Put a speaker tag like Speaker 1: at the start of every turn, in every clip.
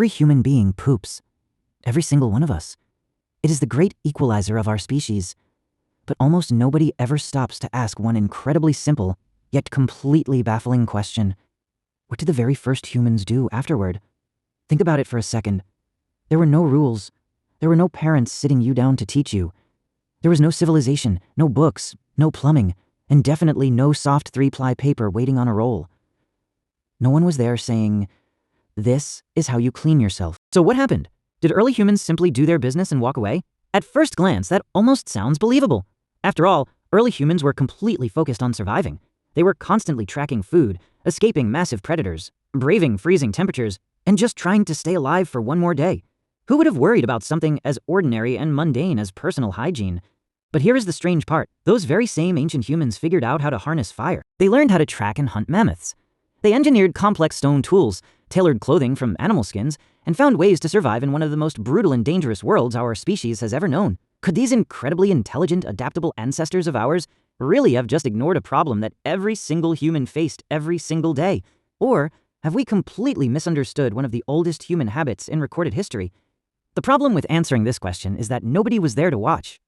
Speaker 1: Every human being poops. Every single one of us. It is the great equalizer of our species. But almost nobody ever stops to ask one incredibly simple, yet completely baffling question. What did the very first humans do afterward? Think about it for a second. There were no rules. There were no parents sitting you down to teach you. There was no civilization, no books, no plumbing, and definitely no soft 3-ply paper waiting on a roll. No one was there saying, "This is how you clean yourself." So what happened? Did early humans simply do their business and walk away? At first glance, that almost sounds believable. After all, early humans were completely focused on surviving. They were constantly tracking food, escaping massive predators, braving freezing temperatures, and just trying to stay alive for one more day. Who would have worried about something as ordinary and mundane as personal hygiene? But here is the strange part. Those very same ancient humans figured out how to harness fire. They learned how to track and hunt mammoths. They engineered complex stone tools, tailored clothing from animal skins, and found ways to survive in one of the most brutal and dangerous worlds our species has ever known. Could these incredibly intelligent, adaptable ancestors of ours really have just ignored a problem that every single human faced every single day? Or have we completely misunderstood one of the oldest human habits in recorded history? The problem with answering this question is that nobody was there to watch.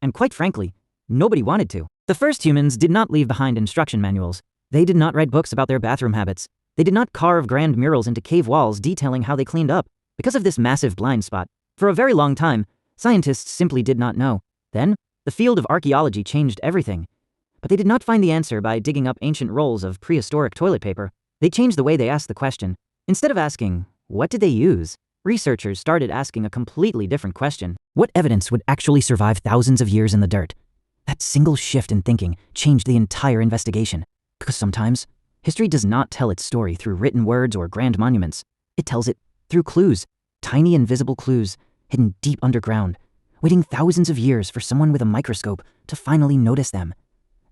Speaker 1: And quite frankly, nobody wanted to. The first humans did not leave behind instruction manuals. They did not write books about their bathroom habits. They did not carve grand murals into cave walls detailing how they cleaned up. Because of this massive blind spot, for a very long time, scientists simply did not know. Then, the field of archaeology changed everything. But they did not find the answer by digging up ancient rolls of prehistoric toilet paper. They changed the way they asked the question. Instead of asking, what did they use? Researchers started asking a completely different question. What evidence would actually survive thousands of years in the dirt? That single shift in thinking changed the entire investigation. Because sometimes, history does not tell its story through written words or grand monuments. It tells it through clues, tiny invisible clues, hidden deep underground, waiting thousands of years for someone with a microscope to finally notice them.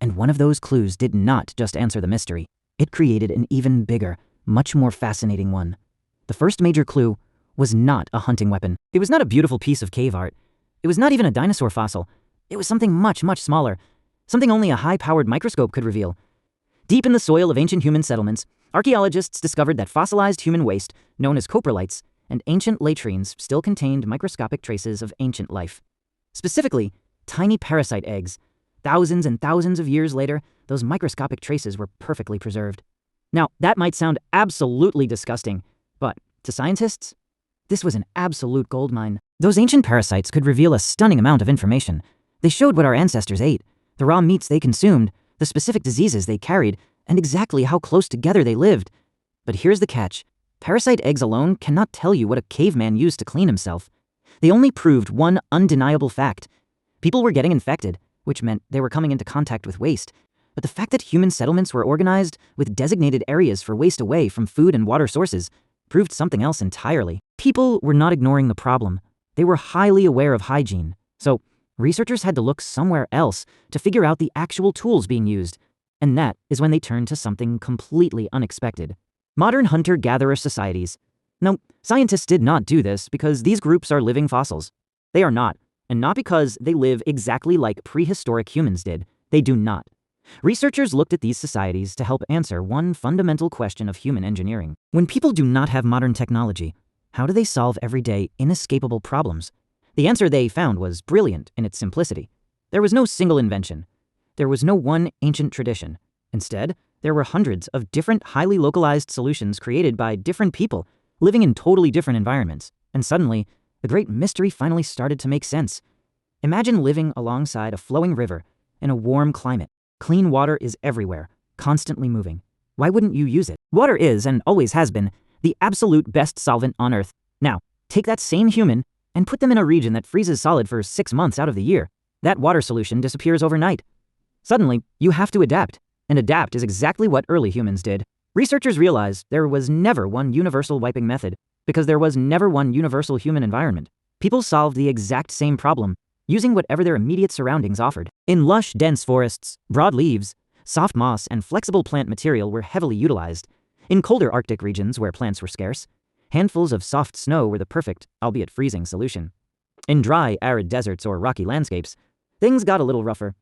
Speaker 1: And one of those clues did not just answer the mystery. It created an even bigger, much more fascinating one. The first major clue was not a hunting weapon. It was not a beautiful piece of cave art. It was not even a dinosaur fossil. It was something much, much smaller. Something only a high-powered microscope could reveal. Deep in the soil of ancient human settlements, archaeologists discovered that fossilized human waste, known as coprolites, and ancient latrines still contained microscopic traces of ancient life. Specifically, tiny parasite eggs. Thousands and thousands of years later, those microscopic traces were perfectly preserved. Now, that might sound absolutely disgusting, but to scientists, this was an absolute goldmine. Those ancient parasites could reveal a stunning amount of information. They showed what our ancestors ate, the raw meats they consumed, the specific diseases they carried, and exactly how close together they lived. But here's the catch. Parasite eggs alone cannot tell you what a caveman used to clean himself. They only proved one undeniable fact. People were getting infected, which meant they were coming into contact with waste. But the fact that human settlements were organized with designated areas for waste away from food and water sources proved something else entirely. People were not ignoring the problem. They were highly aware of hygiene. So, researchers had to look somewhere else to figure out the actual tools being used. And that is when they turned to something completely unexpected. Modern hunter-gatherer societies. No, scientists did not do this because these groups are living fossils. They are not, and not because they live exactly like prehistoric humans did. They do not. Researchers looked at these societies to help answer one fundamental question of human engineering. When people do not have modern technology, how do they solve everyday, inescapable problems? The answer they found was brilliant in its simplicity. There was no single invention. There was no one ancient tradition. Instead, there were hundreds of different, highly localized solutions created by different people, living in totally different environments. And suddenly, the great mystery finally started to make sense. Imagine living alongside a flowing river in a warm climate. Clean water is everywhere, constantly moving. Why wouldn't you use it? Water is, and always has been, the absolute best solvent on Earth. Now, take that same human and put them in a region that freezes solid for 6 months out of the year. That water solution disappears overnight. Suddenly, you have to adapt. And adapt is exactly what early humans did. Researchers realized there was never one universal wiping method, because there was never one universal human environment. People solved the exact same problem, using whatever their immediate surroundings offered. In lush, dense forests, broad leaves, soft moss, and flexible plant material were heavily utilized. In colder Arctic regions where plants were scarce, handfuls of soft snow were the perfect, albeit freezing, solution. In dry, arid deserts or rocky landscapes, things got a little rougher.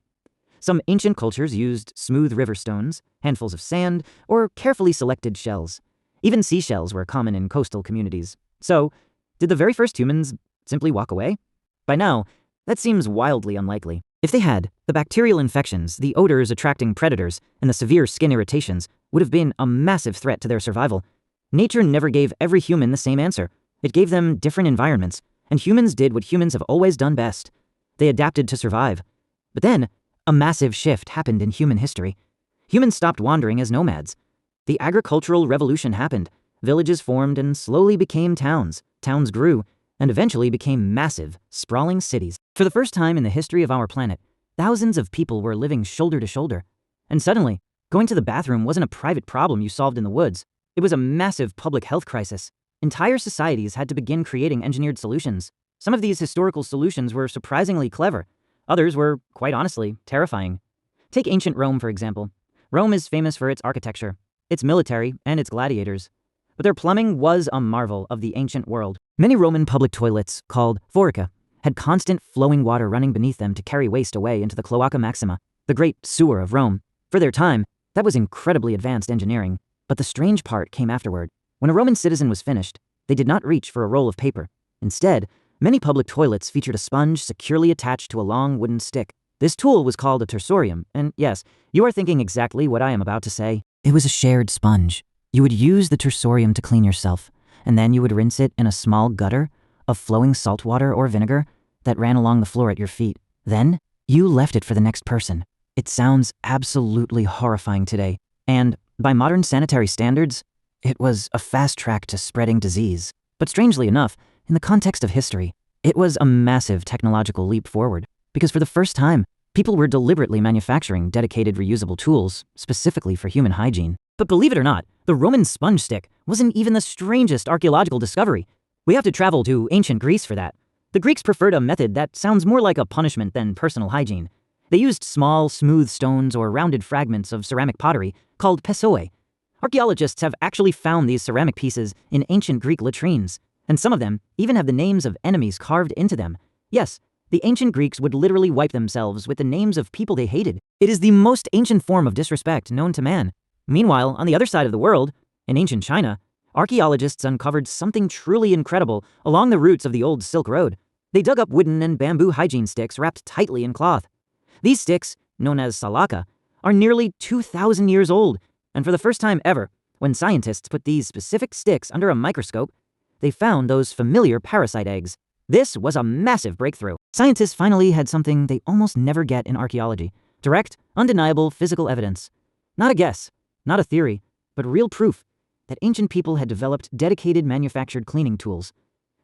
Speaker 1: Some ancient cultures used smooth river stones, handfuls of sand, or carefully selected shells. Even seashells were common in coastal communities. So, did the very first humans simply walk away? By now, that seems wildly unlikely. If they had, the bacterial infections, the odors attracting predators, and the severe skin irritations would have been a massive threat to their survival. Nature never gave every human the same answer. It gave them different environments, and humans did what humans have always done best. They adapted to survive. But then, a massive shift happened in human history. Humans stopped wandering as nomads. The agricultural revolution happened. Villages formed and slowly became towns. Towns grew, and eventually became massive, sprawling cities. For the first time in the history of our planet, thousands of people were living shoulder to shoulder. And suddenly, going to the bathroom wasn't a private problem you solved in the woods. It was a massive public health crisis. Entire societies had to begin creating engineered solutions. Some of these historical solutions were surprisingly clever. Others were, quite honestly, terrifying. Take ancient Rome, for example. Rome is famous for its architecture, its military, and its gladiators. But their plumbing was a marvel of the ancient world. Many Roman public toilets, called forica, had constant flowing water running beneath them to carry waste away into the Cloaca Maxima, the great sewer of Rome. For their time, that was incredibly advanced engineering. But the strange part came afterward. When a Roman citizen was finished, they did not reach for a roll of paper. Instead, many public toilets featured a sponge securely attached to a long wooden stick. This tool was called a tersorium, and yes, you are thinking exactly what I am about to say. It was a shared sponge. You would use the tersorium to clean yourself, and then you would rinse it in a small gutter of flowing salt water or vinegar that ran along the floor at your feet. Then, you left it for the next person. It sounds absolutely horrifying today, and by modern sanitary standards, it was a fast track to spreading disease. But strangely enough, in the context of history, it was a massive technological leap forward, because for the first time, people were deliberately manufacturing dedicated reusable tools, specifically for human hygiene. But believe it or not, the Roman sponge stick wasn't even the strangest archaeological discovery. We have to travel to ancient Greece for that. The Greeks preferred a method that sounds more like a punishment than personal hygiene. They used small, smooth stones or rounded fragments of ceramic pottery called pesoi. Archaeologists have actually found these ceramic pieces in ancient Greek latrines, and some of them even have the names of enemies carved into them. Yes, the ancient Greeks would literally wipe themselves with the names of people they hated. It is the most ancient form of disrespect known to man. Meanwhile, on the other side of the world, in ancient China, archaeologists uncovered something truly incredible along the routes of the old Silk Road. They dug up wooden and bamboo hygiene sticks wrapped tightly in cloth. These sticks, known as salaka, are nearly 2,000 years old, and for the first time ever, when scientists put these specific sticks under a microscope, they found those familiar parasite eggs. This was a massive breakthrough. Scientists finally had something they almost never get in archaeology: direct, undeniable physical evidence. Not a guess, not a theory, but real proof that ancient people had developed dedicated manufactured cleaning tools.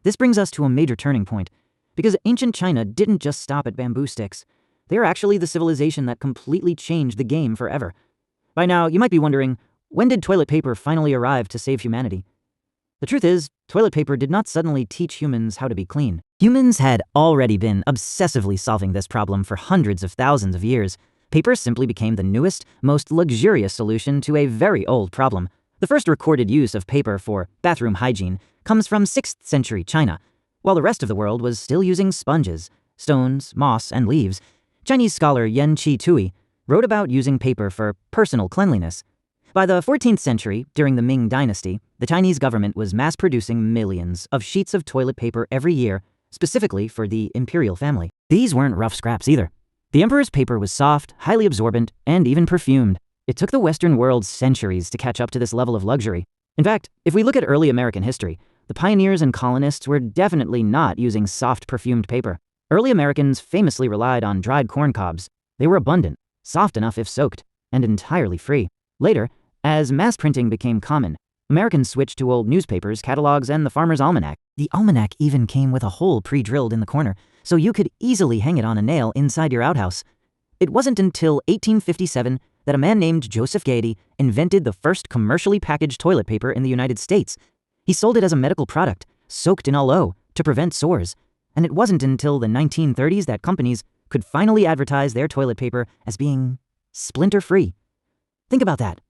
Speaker 1: This brings us to a major turning point, because ancient China didn't just stop at bamboo sticks. They are actually the civilization that completely changed the game forever. By now, you might be wondering, when did toilet paper finally arrive to save humanity? The truth is, toilet paper did not suddenly teach humans how to be clean. Humans had already been obsessively solving this problem for hundreds of thousands of years. Paper simply became the newest, most luxurious solution to a very old problem. The first recorded use of paper for bathroom hygiene comes from 6th century China. While the rest of the world was still using sponges, stones, moss, and leaves, Chinese scholar Yan Qi Tui wrote about using paper for personal cleanliness. By the 14th century, during the Ming Dynasty, the Chinese government was mass-producing millions of sheets of toilet paper every year, specifically for the imperial family. These weren't rough scraps either. The emperor's paper was soft, highly absorbent, and even perfumed. It took the Western world centuries to catch up to this level of luxury. In fact, if we look at early American history, the pioneers and colonists were definitely not using soft, perfumed paper. Early Americans famously relied on dried corn cobs. They were abundant, soft enough if soaked, and entirely free. Later, as mass printing became common, Americans switched to old newspapers, catalogs, and the Farmer's Almanac. The almanac even came with a hole pre-drilled in the corner, so you could easily hang it on a nail inside your outhouse. It wasn't until 1857 that a man named Joseph Gaiety invented the first commercially packaged toilet paper in the United States. He sold it as a medical product, soaked in aloe, to prevent sores. And it wasn't until the 1930s that companies could finally advertise their toilet paper as being splinter-free. Think about that.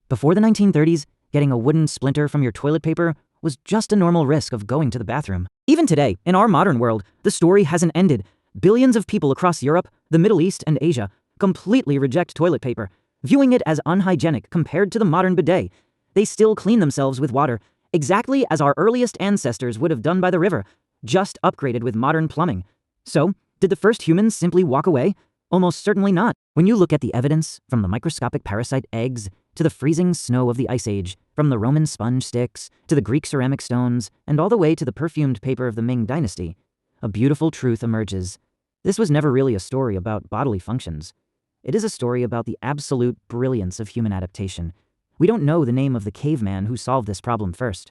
Speaker 1: Before the 1930s, getting a wooden splinter from your toilet paper was just a normal risk of going to the bathroom. Even today, in our modern world, the story hasn't ended. Billions of people across Europe, the Middle East, and Asia completely reject toilet paper, viewing it as unhygienic compared to the modern bidet. They still clean themselves with water, exactly as our earliest ancestors would have done by the river, just upgraded with modern plumbing. So, did the first humans simply walk away? Almost certainly not. When you look at the evidence, from the microscopic parasite eggs to the freezing snow of the Ice Age, from the Roman sponge sticks to the Greek ceramic stones, and all the way to the perfumed paper of the Ming Dynasty, a beautiful truth emerges. This was never really a story about bodily functions. It is a story about the absolute brilliance of human adaptation. We don't know the name of the caveman who solved this problem first.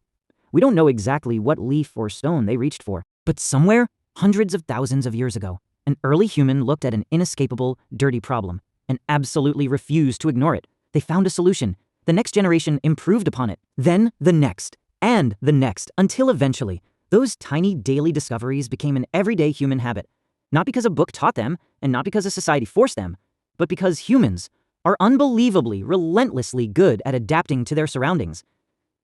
Speaker 1: We don't know exactly what leaf or stone they reached for, but somewhere, hundreds of thousands of years ago, an early human looked at an inescapable, dirty problem and absolutely refused to ignore it. They found a solution. The next generation improved upon it. Then the next, and the next, until eventually, those tiny daily discoveries became an everyday human habit. Not because a book taught them, and not because a society forced them, but because humans are unbelievably, relentlessly good at adapting to their surroundings.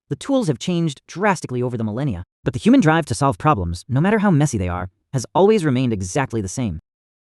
Speaker 1: The tools have changed drastically over the millennia, but the human drive to solve problems, no matter how messy they are, has always remained exactly the same.